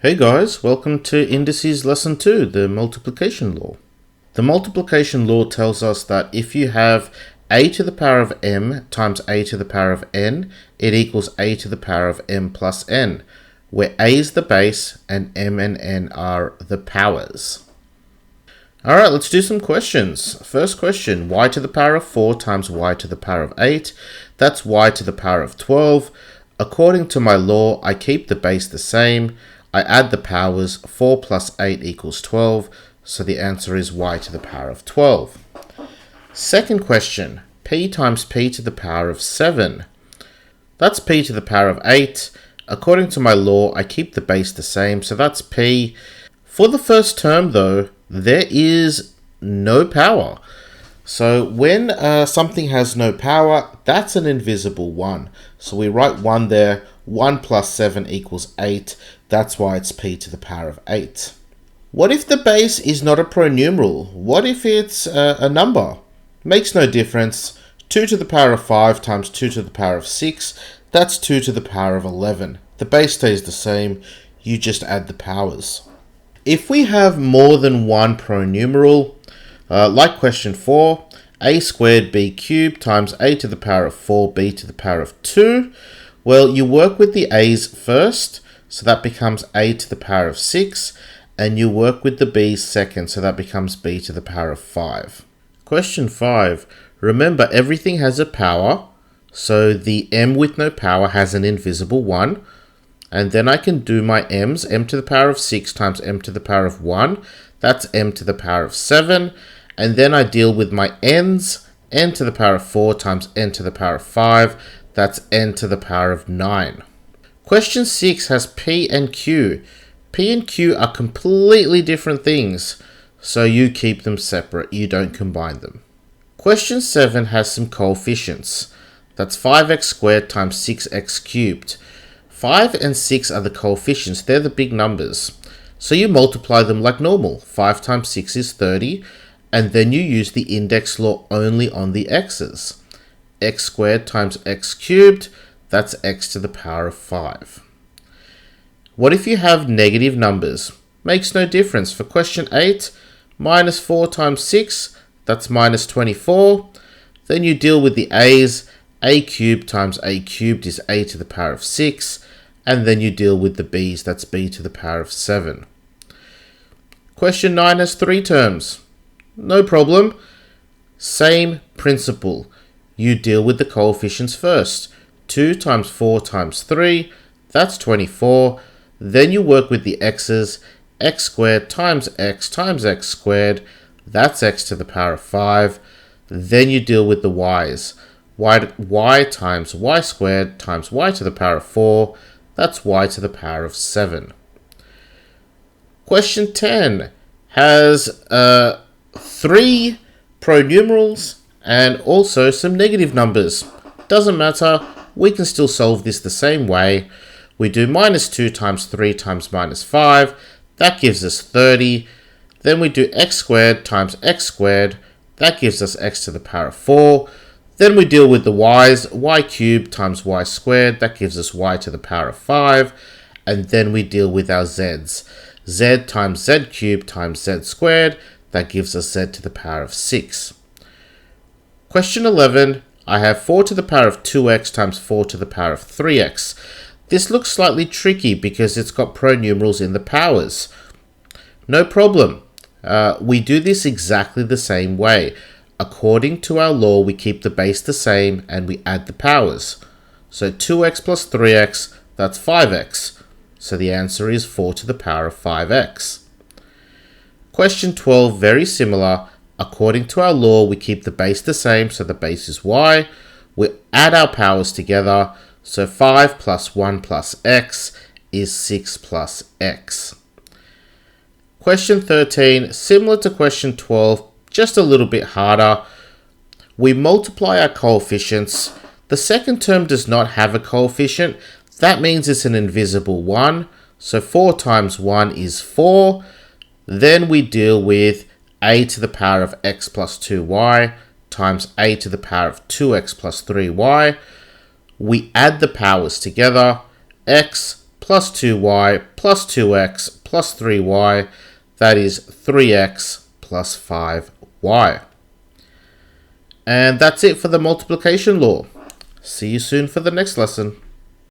Hey guys, welcome to Indices Lesson 2, the multiplication law. The multiplication law tells us that if you have a to the power of m times a to the power of n, it equals a to the power of m plus n, where a is the base and m and n are the powers. Alright, let's do some questions. First question, y to the power of 4 times y to the power of 8. That's y to the power of 12. According to my law, I keep the base the same. I add the powers. 4 plus 8 equals 12. So the answer is y to the power of 12. Second question, p times p to the power of 7. That's p to the power of 8. According to my law, I keep the base the same. So that's p. For the first term though, there is no power. So when something has no power, that's an invisible 1. So we write 1 there. 1 plus 7 equals 8. That's why it's p to the power of 8. What if the base is not a pronumeral? What if it's a number? Makes no difference. 2 to the power of 5 times 2 to the power of 6. That's 2 to the power of 11. The base stays the same. You just add the powers. If we have more than one pronumeral, like question 4, a squared b cubed times a to the power of 4b to the power of 2, well, you work with the a's first, so that becomes a to the power of 6, and you work with the b's second, so that becomes b to the power of 5. Question 5, remember everything has a power, so the m with no power has an invisible 1. And then I can do my m's, m to the power of 6 times m to the power of 1. That's m to the power of 7. And then I deal with my n's, n to the power of 4 times n to the power of 5. That's n to the power of 9. Question 6 has p and q. P and q are completely different things, so you keep them separate. You don't combine them. Question 7 has some coefficients. That's 5x squared times 6x cubed. 5 and 6 are the coefficients, they're the big numbers. So you multiply them like normal. 5 times 6 is 30, and then you use the index law only on the x's. X squared times x cubed, that's x to the power of 5. What if you have negative numbers? Makes no difference. For question 8, minus 4 times 6, that's minus 24. Then you deal with the a's. A cubed times a cubed is a to the power of 6. And then you deal with the b's, that's b to the power of 7. Question 9 has 3 terms. No problem. Same principle. You deal with the coefficients first. 2 times 4 times 3, that's 24. Then you work with the x's. X squared times x squared, that's x to the power of 5. Then you deal with the y's. Y times y squared times y to the power of 4. That's y to the power of 7. Question 10 has 3 pronumerals and also some negative numbers. Doesn't matter, we can still solve this the same way. We do minus 2 times 3 times minus 5. That gives us 30. Then we do x squared times x squared. That gives us x to the power of 4. Then we deal with the y's, y cubed times y squared, that gives us y to the power of 5. And then we deal with our z's. Z times z cubed times z squared, that gives us z to the power of 6. Question 11, I have 4 to the power of 2x times 4 to the power of 3x. This looks slightly tricky because it's got pronumerals in the powers. No problem. We do this exactly the same way. According to our law, we keep the base the same and we add the powers. So 2x plus 3x, that's 5x. So the answer is 4 to the power of 5x. Question 12, very similar. According to our law, we keep the base the same, so the base is y. We add our powers together. So 5 plus 1 plus x is 6 plus x. Question 13, similar to question 12, just a little bit harder. We multiply our coefficients. The second term does not have a coefficient. That means it's an invisible 1. So 4 times 1 is 4. Then we deal with a to the power of x plus 2y times a to the power of 2x plus 3y. We add the powers together. X plus 2y plus 2x plus 3y. That is 3x plus 5y. And that's it for the multiplication law. See you soon for the next lesson.